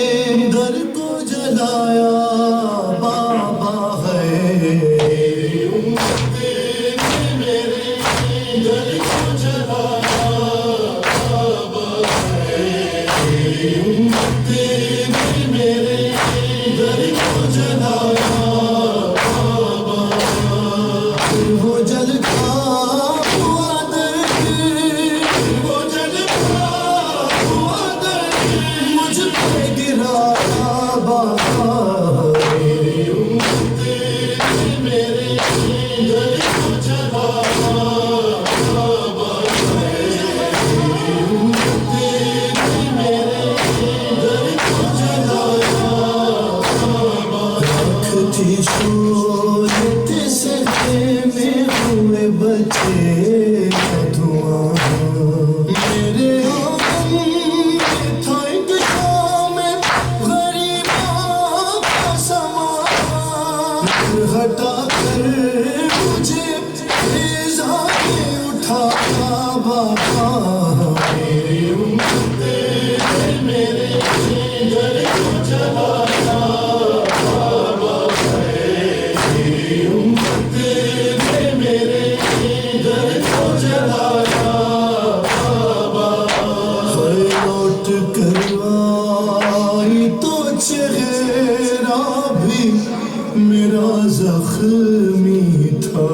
زخمی تھا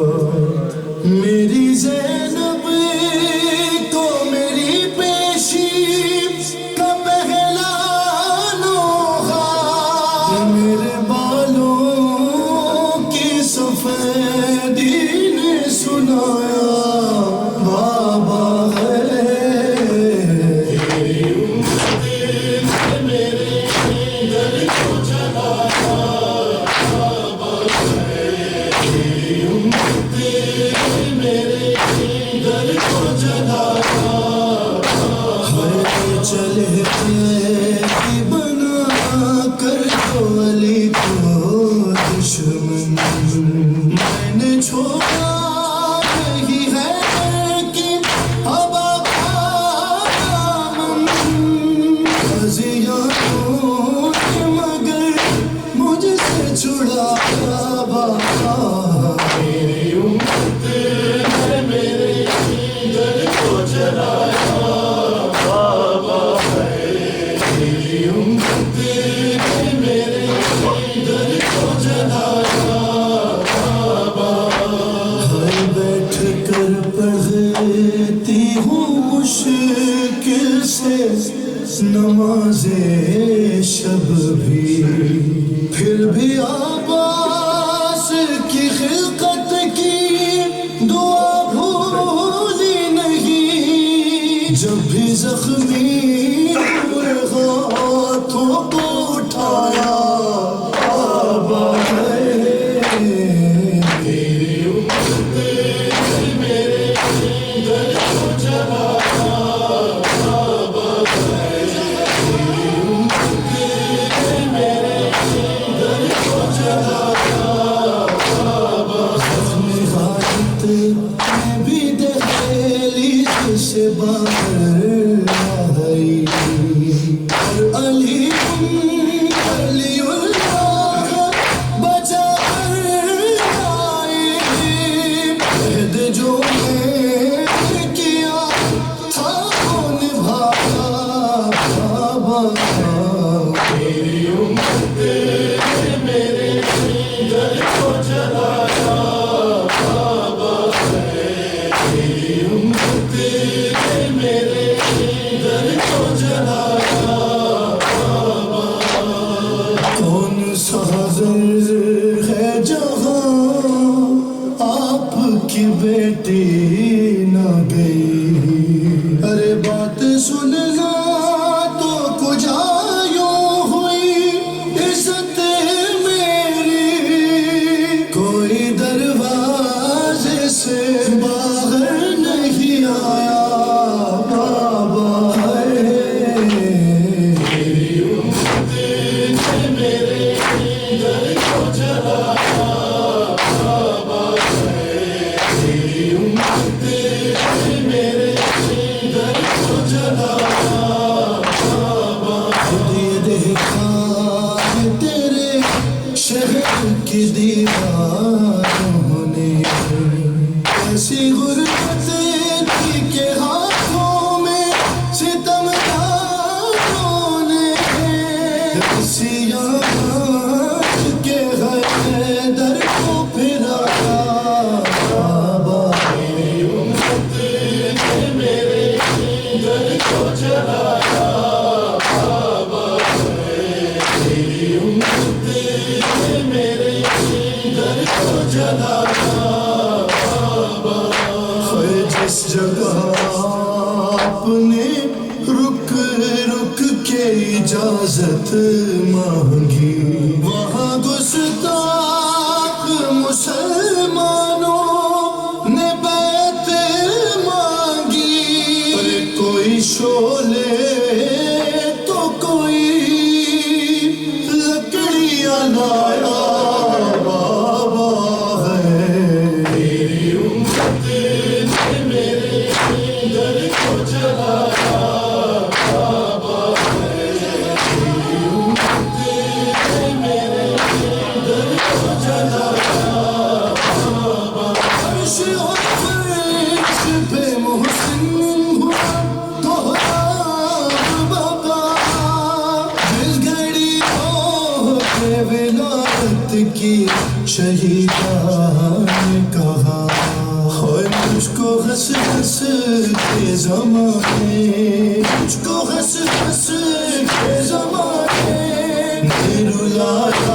میری زینب کو میری پیشی کا پہلا نوحہ میرے بالوں کی سفیدی نے سنایا بابا چلے بنا کر دو علی کو دشمن میں نے چھوڑا نہیں ہے کہ اب غازیوں نے مگر مجھ سے چھڑایا بابا میری امت نے میرے دل کو جلایا بیٹھ کر پڑھتی ہوں مشکل سے نماز شب بھی پھر بھی عباس کی خلقت کی دعا بھولی نہیں جب بھی زخمی ہاتھوں کو اٹھایا بابا بھی دہلیز سے باہر آئی اور علی اللہ بچا کر آئی عہد جو میں کیا تھا وہ نبھایا بابا میری امت میرے دل کو جلایا میرے دل کو جلایا کون سا حاضر ہے جہاں آپ کی بیٹی نہ گئی ارے بات سننا تو کجا یوں ہوئی عزت میری کوئی دروازے سے باہر نہیں آیا بابا میری امت نے میرے دل کو جلایا بابا میری امت نے میرے دل کو جلایا بابا خود یہ دیکھا تیرے شہر کی دیواروں نے ایسی غربت تھی کہ ہاتھوں میں ستمگاروں نے اسی آنکھ کے حیدر کو پھرایا بابا میری امت نے میرے دل کو جلایا بابا میری امت نے میرے دل کو جلایا جس جگہ آپ نے رک رک کے اجازت مانگی وہاں گستاخ مسلمانوں نے بیعت مانگی پر کوئی شعلے تو کوئی لکڑیاں لایا بابا میری امت میرے دل کو جلایا بابا میری کی شہیدان نے کہا ہوئے مجھ کو ہنس ہنس کے زمانے مجھ کو ہنس ہنس کے زمانے نے رلایا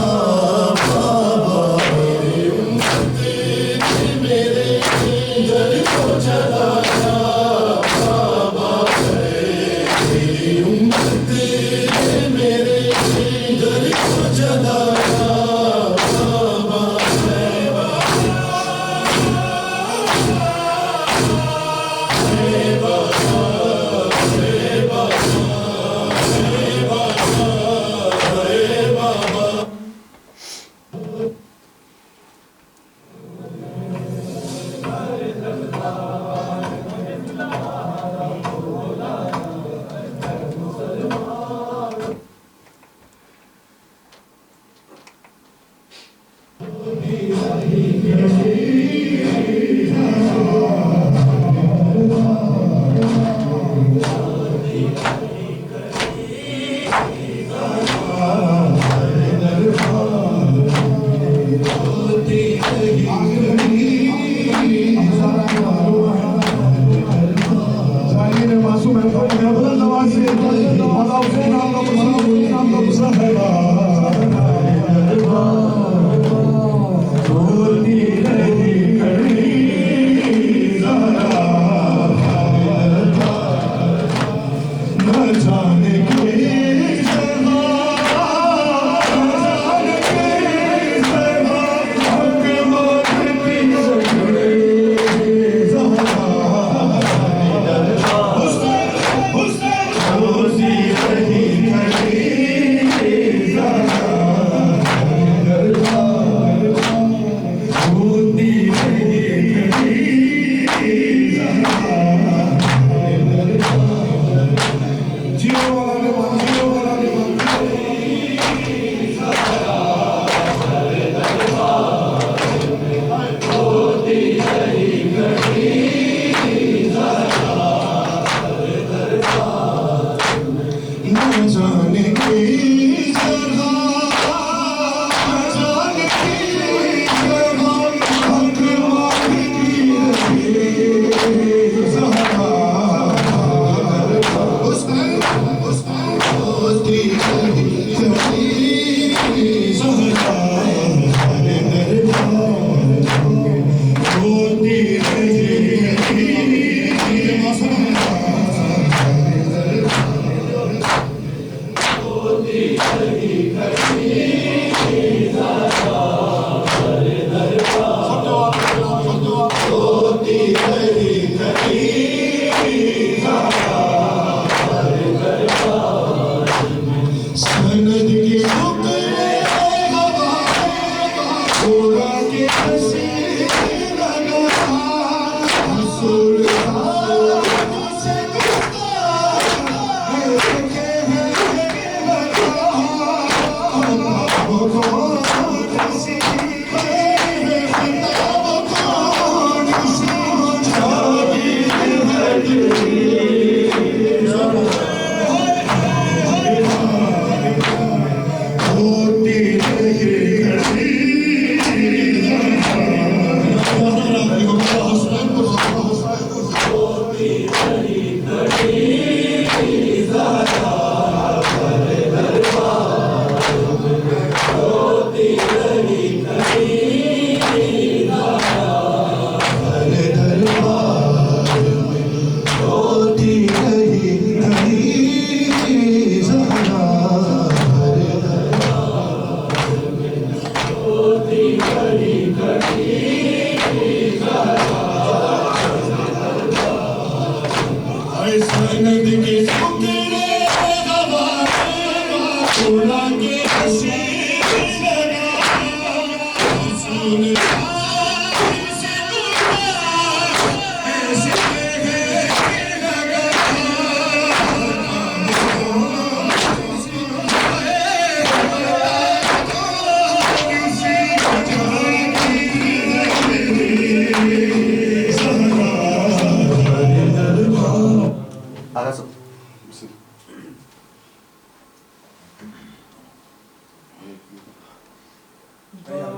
بابا میری امت نے میرے در کو جلایا بابا میری امت نے میرے در کو جلایا بابا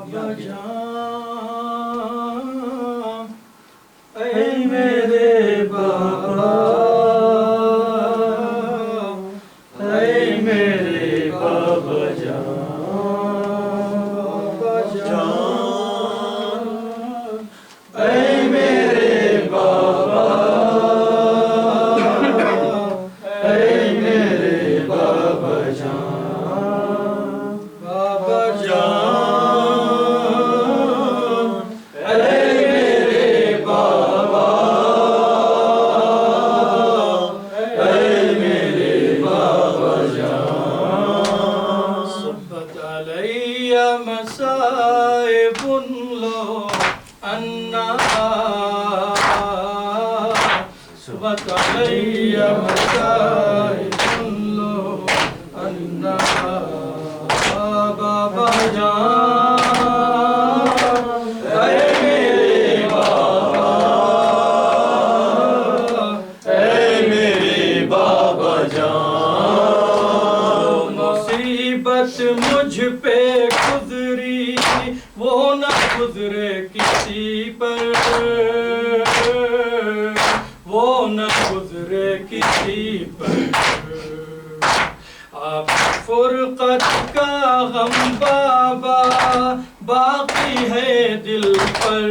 بابا جان اے میرے بابا اے میرے بابا جان بابا جان اے میرے بابا اے میرے بابا جان بابا جان اے میرے بابا اے میرے بابا جان صبت علی مصائب لو انا صبت علی مصائب لو انا بابا جان اے میرے بابا اے میرے بابا جان مصیبت مجھ پہ گزری وہ نہ گزرے کسی پر وہ نہ گزرے کسی پر اب فرقت کا غم بابا باقی ہے دل پر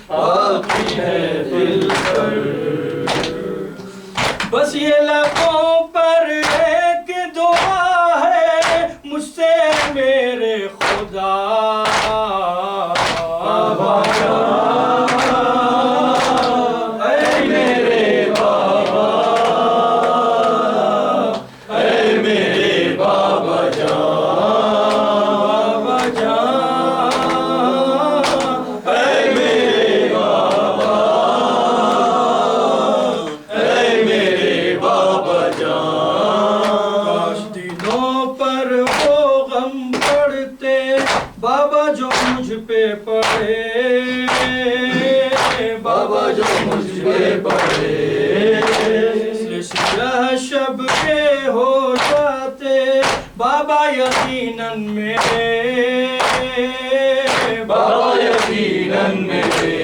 باقی ہے دل پر بس یہ لبوں پر ایک دعا ہے مجھ سے میرے خدا بابا جان اے میرے بابا اے میرے بابا جان بابا جان اے میرے بابا اے میرے بابا جان کاش دلوں پر وہ غم پڑتے بابا جو مجھ پہ پڑے بابا جو مجھ پہ پڑے شب کے ہو جاتے بابا یقیناً میرے بابا یقیناً میرے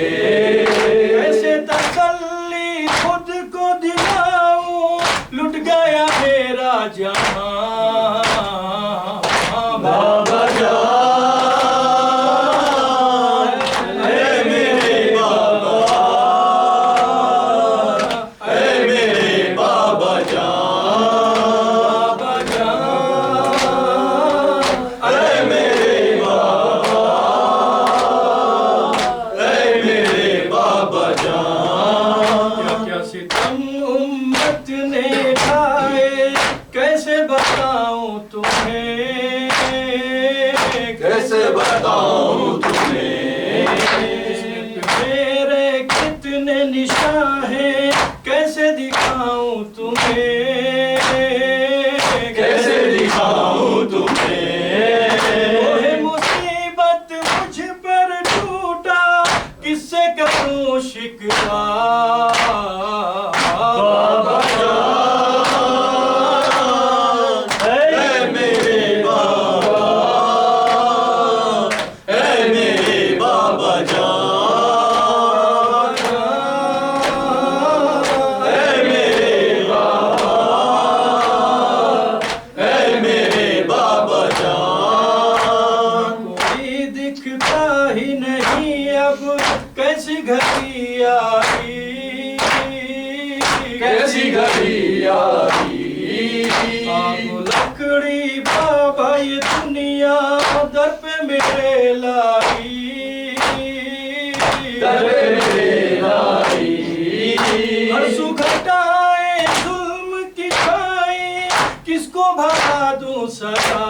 ایسے تسلی خود کو دلاؤں لٹ گیا میرا جہاں بابا جان اے میرے بابا اے میرے بابا جان بابا جان اے میرے بابا اے میرے بابا جان کیا ستم امت نے ڈھائے کیسے بتاؤں تمہیں کیسے بتاؤں تمہیں میرے کتنے نشان ہیں کیسے دکھاؤں تمہیں کیسے دکھاؤں تمہیں کوئی مصیبت مجھ پر ٹوٹا کس سے کروں شکوہ بابا جان اے میرے بابا اے میرے بابا جان اے میرے بابا اے میرے بابا جان کوئی دکھتا ہی نہیں اب کیسی گھڑی آئی کیسی گھڑی آئی لکڑی بابا یہ دنیا در پہ میرے لائی در پہ میرے لائی ہرسو گھٹائے ظلم کی چھائی کس کو بھگا دوں سزا